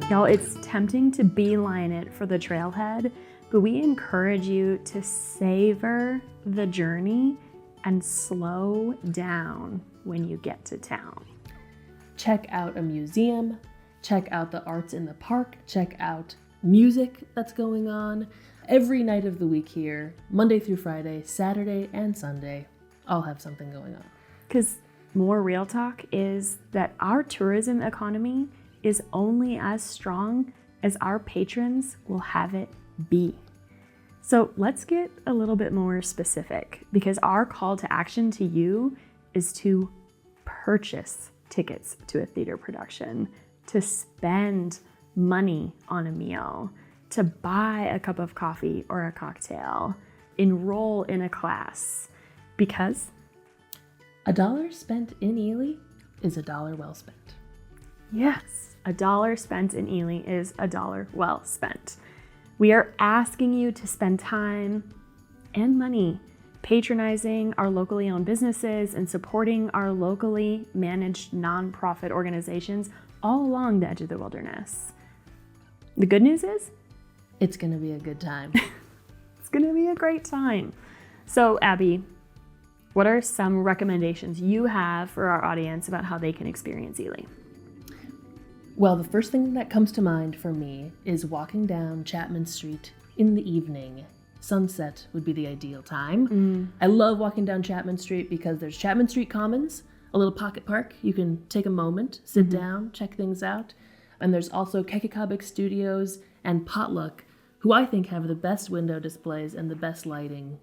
Y'all, it's tempting to beeline it for the trailhead, but we encourage you to savor the journey and slow down when you get to town. Check out a museum, check out the arts in the park, check out music that's going on. Every night of the week here, Monday through Friday, Saturday and Sunday, I'll have something going on. Because more real talk is that our tourism economy is only as strong as our patrons will have it be. So let's get a little bit more specific, because our call to action to you is to purchase tickets to a theater production, to spend money on a meal, to buy a cup of coffee or a cocktail, enroll in a class, because $1 spent in Ely is $1 well spent. Yes, $1 spent in Ely is $1 well spent. We are asking you to spend time and money patronizing our locally owned businesses and supporting our locally managed nonprofit organizations all along the edge of the wilderness. The good news is, it's gonna be a good time. It's gonna be a great time. So Abby, what are some recommendations you have for our audience about how they can experience Ely? Well, the first thing that comes to mind for me is walking down Chapman Street in the evening. Sunset would be the ideal time. I love walking down Chapman Street because there's Chapman Street Commons, a little pocket park. You can take a moment, sit down, check things out. And there's also Kekikabik Studios and Potluck, who I think have the best window displays and the best lighting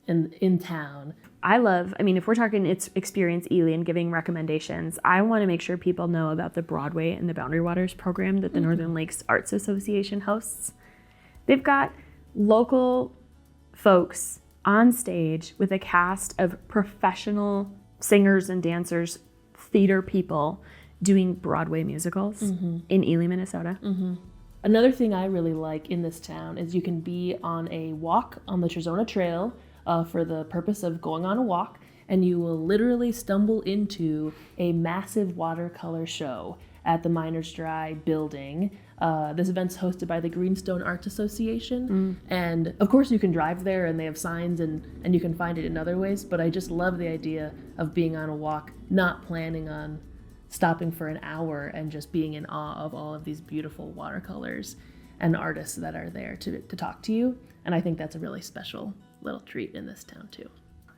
in town. If we're talking Experience Ely and giving recommendations, I want to make sure people know about the Broadway and the Boundary Waters program that the Northern Lakes Arts Association hosts. They've got local folks on stage with a cast of professional singers and dancers, theater people doing Broadway musicals in Ely, Minnesota. Another thing I really like in this town is you can be on a walk on the Trezona Trail for the purpose of going on a walk, and you will literally stumble into a massive watercolor show at the Miners Dry building. This event's hosted by the Greenstone Arts Association, and of course you can drive there and they have signs and you can find it in other ways, but I just love the idea of being on a walk, not planning on stopping for an hour and just being in awe of all of these beautiful watercolors and artists that are there to talk to you. And I think that's a really special little treat in this town too.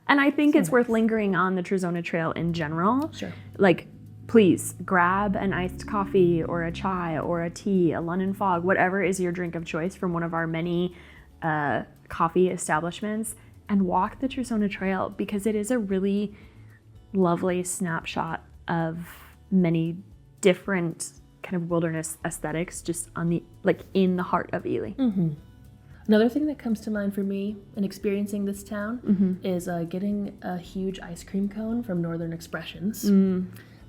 And I think it's worth lingering on the Trezona Trail in general. Sure. Like, please grab an iced coffee or a chai or a tea, a London Fog, whatever is your drink of choice from one of our many coffee establishments, and walk the Trezona Trail, because it is a really lovely snapshot of many different kind of wilderness aesthetics just in the heart of Ely. Another thing that comes to mind for me in experiencing this town is getting a huge ice cream cone from Northern Expressions.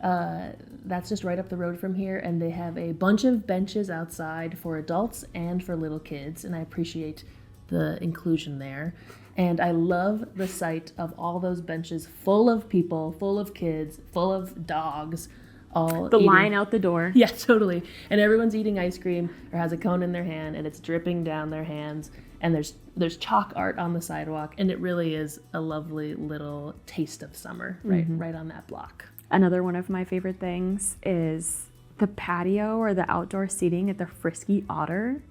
That's just right up the road from here, and they have a bunch of benches outside for adults and for little kids, and I appreciate the inclusion there. And I love the sight of all those benches full of people, full of kids, full of dogs, all the eating. line out the door. Yeah, totally. And everyone's eating ice cream or has a cone in their hand, and it's dripping down their hands, and there's chalk art on the sidewalk, and it really is a lovely little taste of summer right on that block. Another one of my favorite things is the patio or the outdoor seating at the Frisky Otter.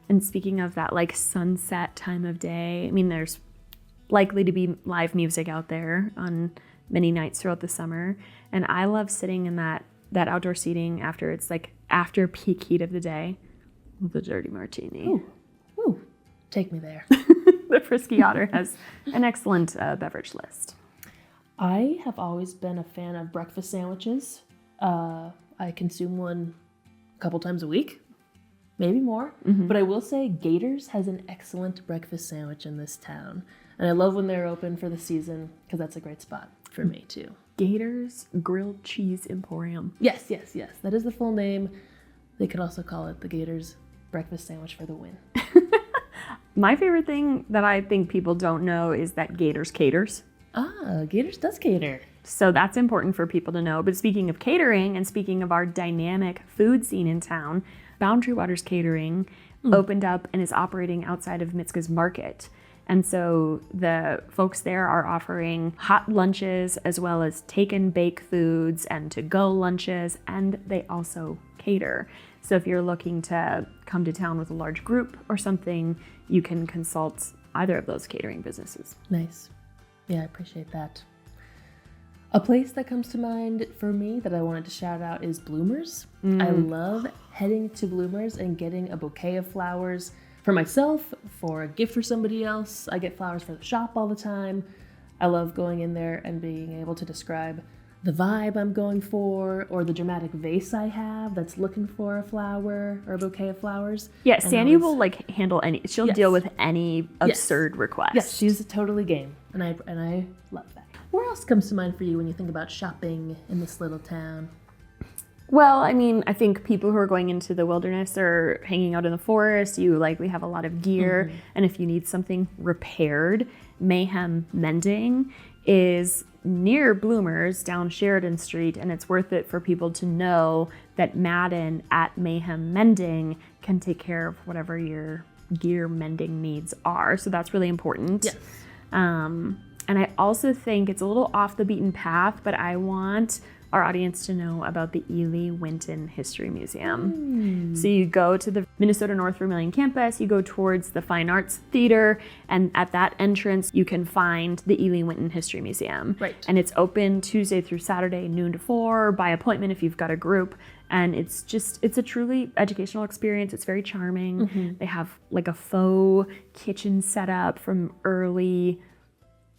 And speaking of that, like, sunset time of day, I mean, there's likely to be live music out there on many nights throughout the summer. And I love sitting in that outdoor seating after peak heat of the day with a dirty martini. Ooh, take me there. The Frisky Otter has an excellent beverage list. I have always been a fan of breakfast sandwiches. I consume one a couple times a week, maybe more. But I will say Gators has an excellent breakfast sandwich in this town. And I love when they're open for the season, because that's a great spot for me too. Gators Grilled Cheese Emporium. Yes. That is the full name. They could also call it the Gators Breakfast Sandwich for the win. My favorite thing that I think people don't know is that Gators caters. Ah, Gators does cater. So that's important for people to know. But speaking of catering and speaking of our dynamic food scene in town, Boundary Waters Catering opened up and is operating outside of Mitska's Market. And so the folks there are offering hot lunches as well as take and bake foods and to-go lunches, and they also cater. So if you're looking to come to town with a large group or something, you can consult either of those catering businesses. Nice. Yeah, I appreciate that. A place that comes to mind for me that I wanted to shout out is Bloomers. I love heading to Bloomers and getting a bouquet of flowers for myself, for a gift for somebody else. I get flowers for the shop all the time. I love going in there and being able to describe the vibe I'm going for, or the dramatic vase I have that's looking for a flower or a bouquet of flowers. Yeah, Sandy will like handle any, she'll deal with any absurd request. Yes, she's totally game, and I love that. Where else comes to mind for you when you think about shopping in this little town? Well, I mean, I think people who are going into the wilderness or hanging out in the forest, you likely have a lot of gear. And if you need something repaired, Mayhem Mending is near Bloomers down Sheridan Street. And it's worth it for people to know that Madden at Mayhem Mending can take care of whatever your gear mending needs are. So that's really important. Yes. And I also think it's a little off the beaten path, but I want our audience to know about the Ely Winton History Museum. So you go to the Minnesota North Vermilion campus, you go towards the Fine Arts Theater, and at that entrance you can find the Ely Winton History Museum. Right. And it's open Tuesday through Saturday, noon to 4, by appointment if you've got a group. And it's a truly educational experience. It's very charming. They have like a faux kitchen set up from early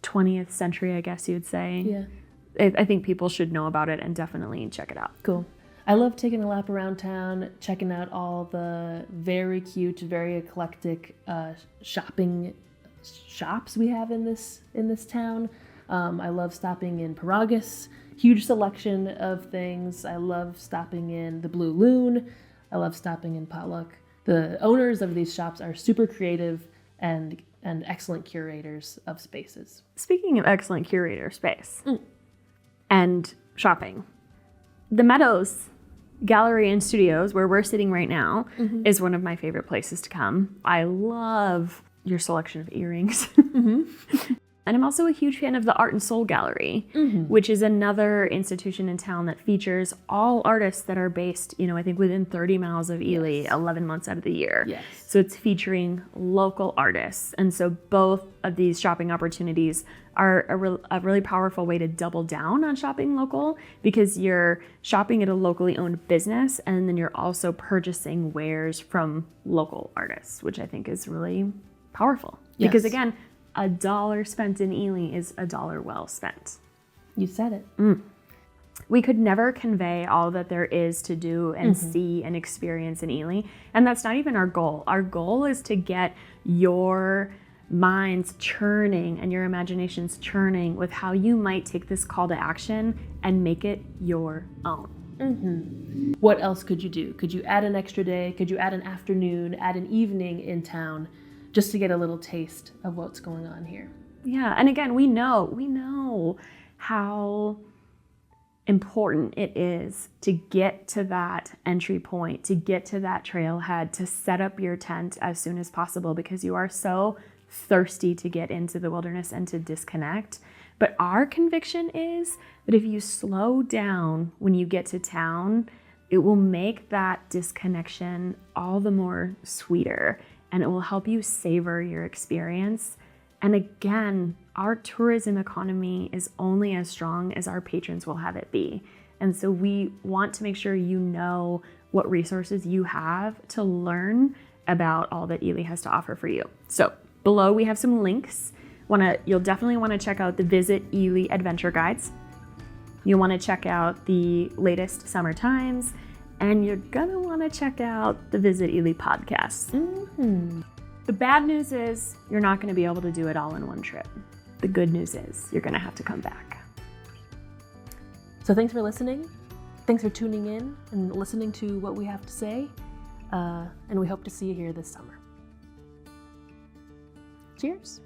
20th century, I guess you would say. Yeah. I think people should know about it and definitely check it out. Cool. I love taking a lap around town, checking out all the very cute, very eclectic shopping shops we have in this town. I love stopping in Paragus, huge selection of things. I love stopping in the Blue Loon. I love stopping in Potluck. The owners of these shops are super creative and excellent curators of spaces. Speaking of excellent curator space and shopping, the Meadows Gallery and Studios, where we're sitting right now, is one of my favorite places to come. I love your selection of earrings. And I'm also a huge fan of the Art and Soul Gallery, which is another institution in town that features all artists that are based, I think within 30 miles of Ely, 11 months out of the year. Yes. So it's featuring local artists. And so both of these shopping opportunities are a really powerful way to double down on shopping local, because you're shopping at a locally owned business and then you're also purchasing wares from local artists, which I think is really powerful. Yes. Because again, $1 spent in Ely is $1 well spent. You said it. We could never convey all that there is to do and see and experience in Ely. And that's not even our goal. Our goal is to get your minds churning and your imaginations churning with how you might take this call to action and make it your own. What else could you do? Could you add an extra day? Could you add an afternoon, add an evening in town, just to get a little taste of what's going on here? Yeah, and again, we know how important it is to get to that entry point, to get to that trailhead, to set up your tent as soon as possible, because you are so thirsty to get into the wilderness and to disconnect. But our conviction is that if you slow down when you get to town, it will make that disconnection all the more sweeter, and it will help you savor your experience. And again, our tourism economy is only as strong as our patrons will have it be. And so we want to make sure you know what resources you have to learn about all that Ely has to offer for you. So below we have some links. You'll definitely want to check out the Visit Ely Adventure Guides. You'll want to check out the latest Summer Times, and you're gonna want to check out the Visit Ely podcasts. The bad news is you're not going to be able to do it all in one trip. The good news is you're going to have to come back. So thanks for listening. Thanks for tuning in and listening to what we have to say. And we hope to see you here this summer. Cheers.